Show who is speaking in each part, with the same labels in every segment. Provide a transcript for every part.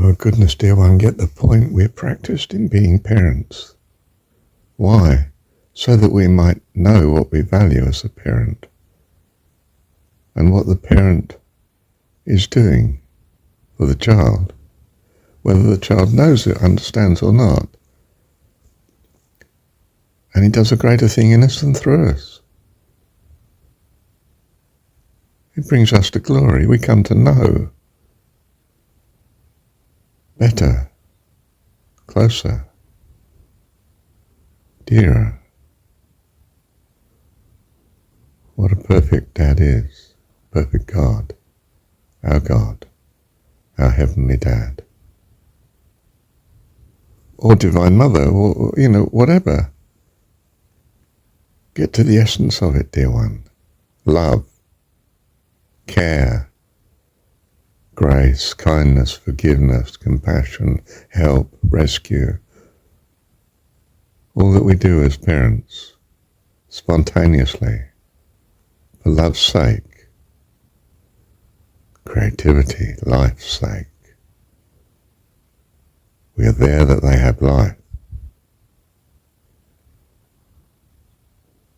Speaker 1: Oh goodness, dear one, get the point. We're practiced in being parents. Why? So that we might know what we value as a parent and what the parent is doing for the child, whether the child knows it, understands or not. And he does a greater thing in us than through us. It brings us to glory. We come to know better, closer, dearer. What a perfect Dad is, perfect God, our Heavenly Dad. Or Divine Mother, or, whatever. Get to the essence of it, dear one. Love, care, grace, kindness, forgiveness, compassion, help, rescue. All that we do as parents, spontaneously, for love's sake, creativity, life's sake. We are there that they have life.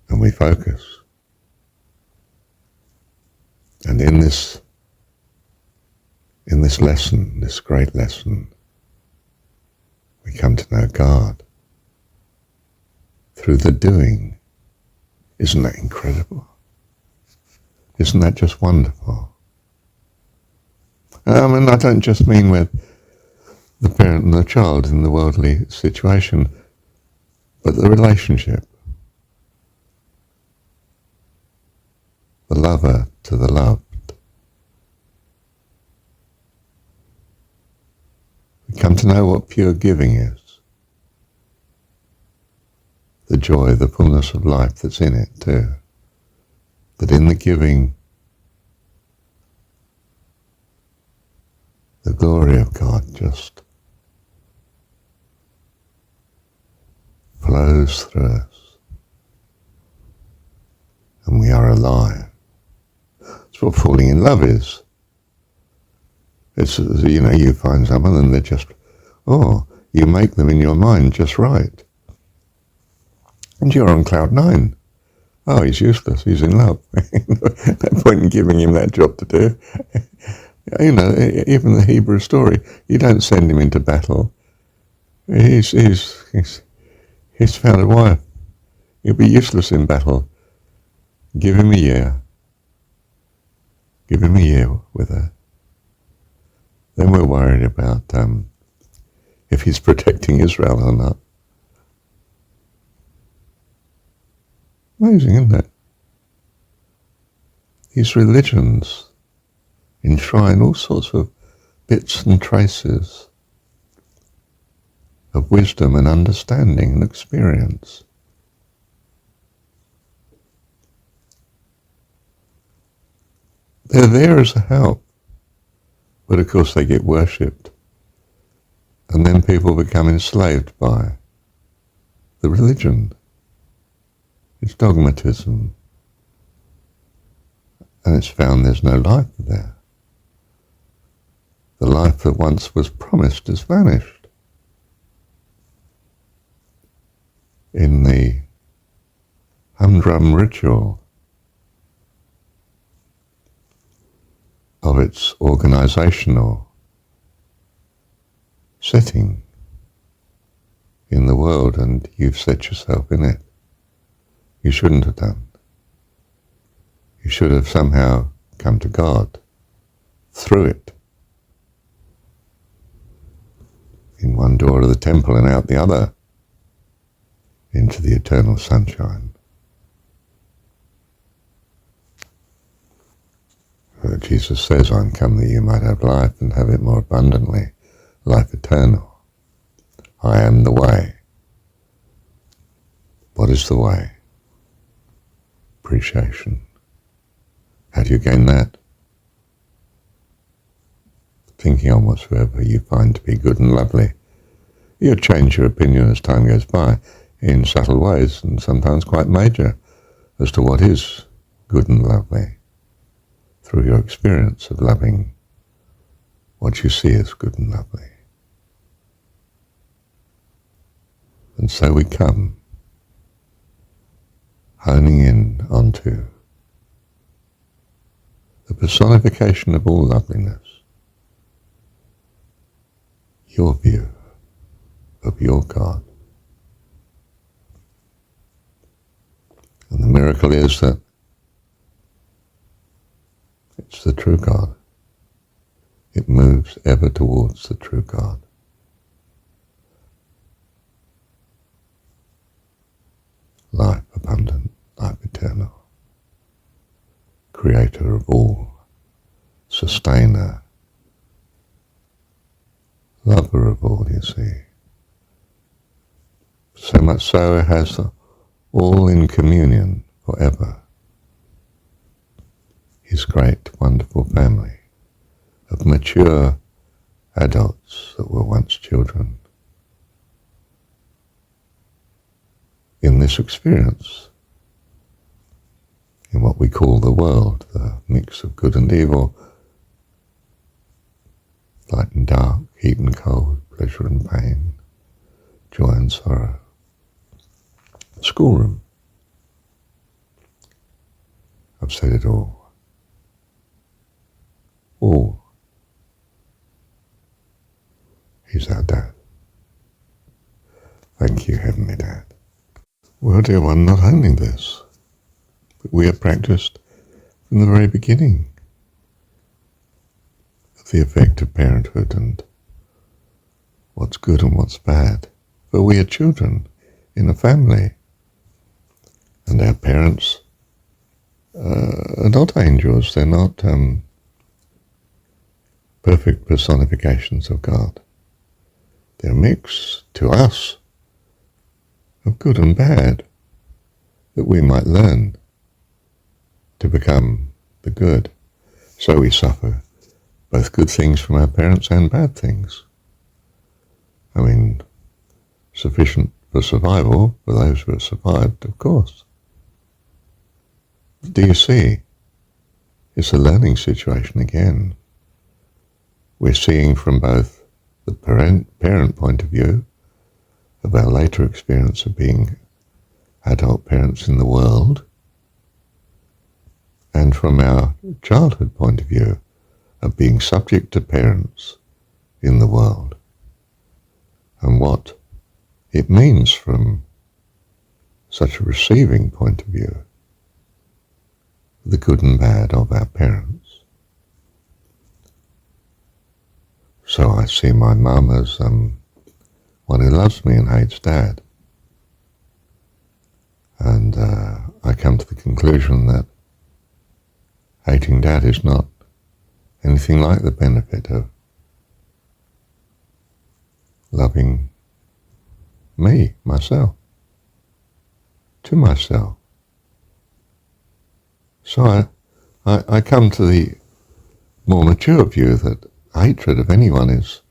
Speaker 1: And we focus. And in this lesson, this great lesson, we come to know God through the doing. Isn't that incredible? Isn't that just wonderful? And I don't just mean with the parent and the child in the worldly situation, but the relationship. The lover to the loved. We come to know what pure giving is. The joy, the fullness of life that's in it too. That in the giving, the glory of God just flows through us. And we are alive. That's what falling in love is. It's, you find someone and they're just, you make them in your mind just right. And you're on cloud 9. Oh, he's useless, he's in love. No point in giving him that job to do. Even the Hebrew story, you don't send him into battle. He's found a wife. He'll be useless in battle. Give him a year. Give him a year with her. Then we're worried about if he's protecting Israel or not. Amazing, isn't it? These religions enshrine all sorts of bits and traces of wisdom and understanding and experience. They're there as a help, but of course they get worshipped, and then people become enslaved by the religion. It's dogmatism, and it's found there's no life there. The life that once was promised has vanished. In the humdrum ritual of its organizational setting in the world, and you've set yourself in it. You shouldn't have done. You should have somehow come to God through it. In one door of the temple and out the other, into the eternal sunshine. Jesus says, I'm come that you might have life and have it more abundantly, life eternal. I am the way. What is the way? Appreciation. How do you gain that? Thinking on whatsoever you find to be good and lovely. You'll change your opinion as time goes by in subtle ways, and sometimes quite major, as to what is good and lovely, through your experience of loving what you see is good and lovely. And so we come honing in onto the personification of all loveliness, your view of your God. And the miracle is that it's the true God. It moves ever towards the true God. Life abundant, life eternal, creator of all, sustainer, lover of all, you see. So much so it has all in communion forever. His great, wonderful family of mature adults that were once children. In this experience, in what we call the world, the mix of good and evil, light and dark, heat and cold, pleasure and pain, joy and sorrow. Schoolroom. I've said it all. All. He's our Dad. Thank you, Heavenly Dad. Well, dear one, not only this, but we have practiced from the very beginning of the effect of parenthood and what's good and what's bad. For we are children in a family, and our parents are not angels. They're not perfect personifications of God. They're a mix, to us, of good and bad, that we might learn to become the good. So we suffer both good things from our parents and bad things. I mean, sufficient for survival for those who have survived, of course. Do you see? It's a learning situation again. We're seeing from both the parent point of view of our later experience of being adult parents in the world, and from our childhood point of view of being subject to parents in the world, and what it means from such a receiving point of view, the good and bad of our parents. So I see my mum as one who loves me and hates Dad. And I come to the conclusion that hating Dad is not anything like the benefit of loving me, myself, to myself. So I come to the more mature view that hatred of anyone is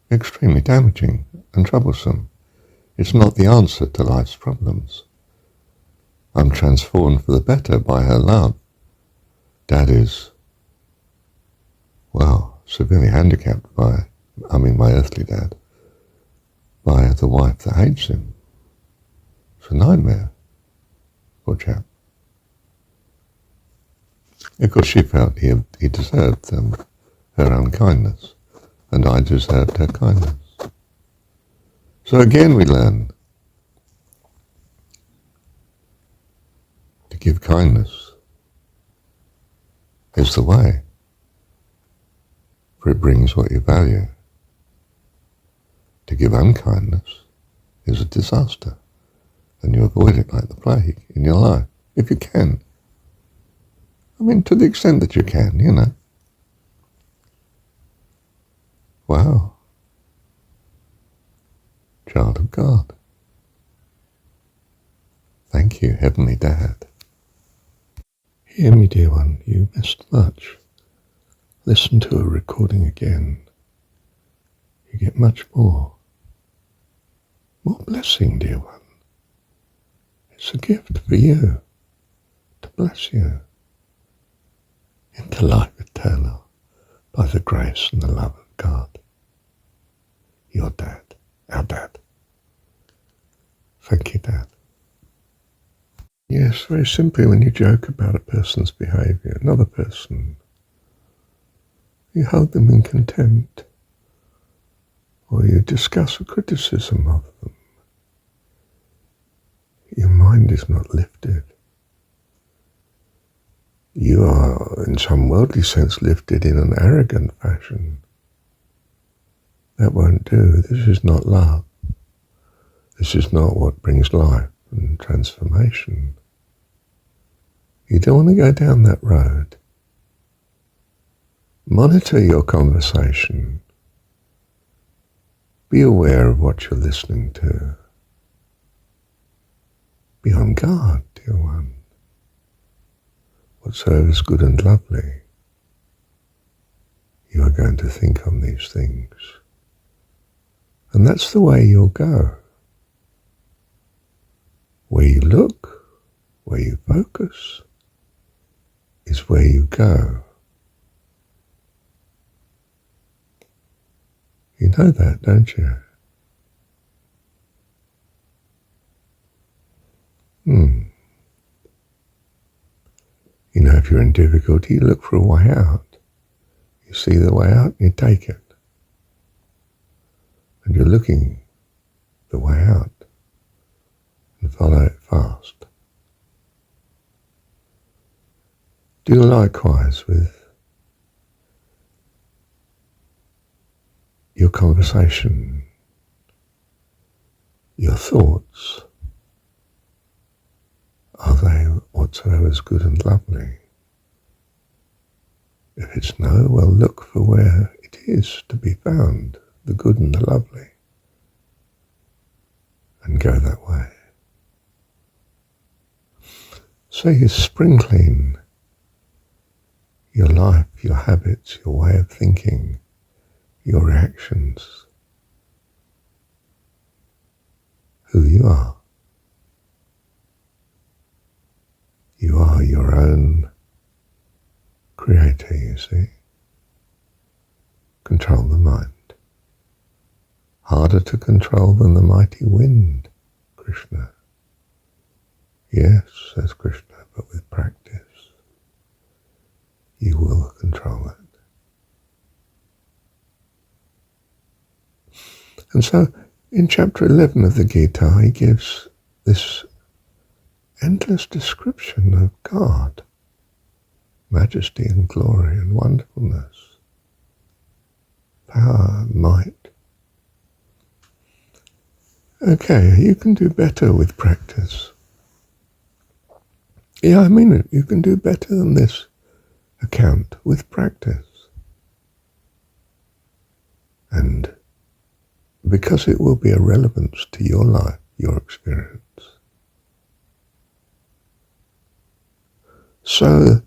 Speaker 1: extremely damaging and troublesome. It's not the answer to life's problems. I'm transformed for the better by her love. Dad is, well, severely handicapped by, my earthly dad, by the wife that hates him. It's a nightmare, poor chap. Of course, she felt he deserved her unkindness, and I deserved her kindness. So again we learn to give kindness is the way, for it brings what you value. To give unkindness is a disaster, and you avoid it like the plague in your life, if you can. To the extent that you can, Wow. Child of God. Thank you, Heavenly Dad. Hear me, dear one, you missed much. Listen to a recording again. You get much more. More blessing, dear one. It's a gift for you, to bless you into life eternal by the grace and the love God. Your Dad. Our Dad. Thank you, Dad. Yes, very simply, when you joke about a person's behaviour, another person, you hold them in contempt, or you discuss a criticism of them, your mind is not lifted. You are, in some worldly sense, lifted in an arrogant fashion. That won't do. This is not love. This is not what brings life and transformation. You don't want to go down that road. Monitor your conversation. Be aware of what you're listening to. Be on guard, dear one. Whatsoever is good and lovely, you are going to think on these things. And that's the way you'll go. Where you look, where you focus, is where you go. You know that, don't you? You know, if you're in difficulty, you look for a way out. You see the way out, you take it. And you're looking the way out and follow it fast. Do likewise with your conversation, your thoughts. Are they whatsoever is good and lovely? If it's no, well, look for where it is to be found, the good and the lovely, and go that way. So you're sprinkling your life, your habits, your way of thinking, your reactions, who you are. You are your own creator, you see. Control the mind. Harder to control than the mighty wind, Krishna. Yes, says Krishna, but with practice, you will control it. And so, in chapter 11 of the Gita, he gives this endless description of God, majesty and glory and wonderfulness, power, might. Okay, you can do better with practice. Yeah, I mean it. You can do better than this account with practice. And because it will be a relevance to your life, your experience. So,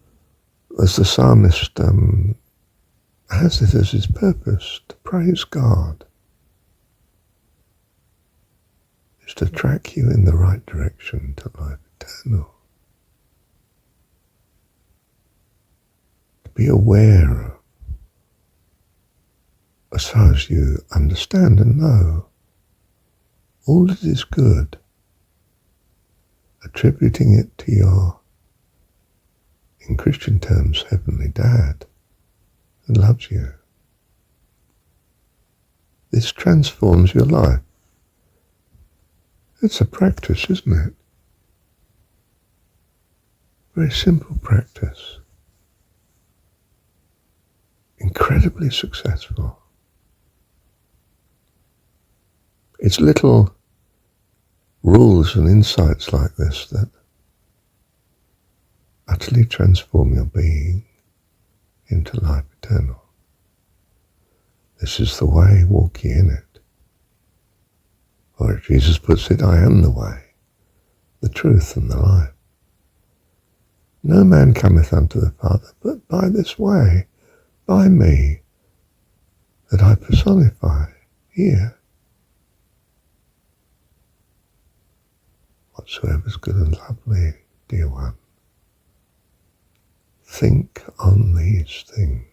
Speaker 1: as the psalmist has it as his purpose to praise God, is to track you in the right direction to life eternal. To be aware of, as far as you understand and know, all that is good, attributing it to your, in Christian terms, heavenly Dad, who loves you. This transforms your life. It's a practice, isn't it? Very simple practice. Incredibly successful. It's little rules and insights like this that utterly transform your being into life eternal. This is the way, walk ye in it. Or as Jesus puts it, I am the way, the truth and the life. No man cometh unto the Father but by this way, by me, that I personify here. Whatsoever is good and lovely, dear one, think on these things.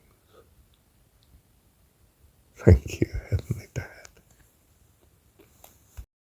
Speaker 1: Thank you, Heavenly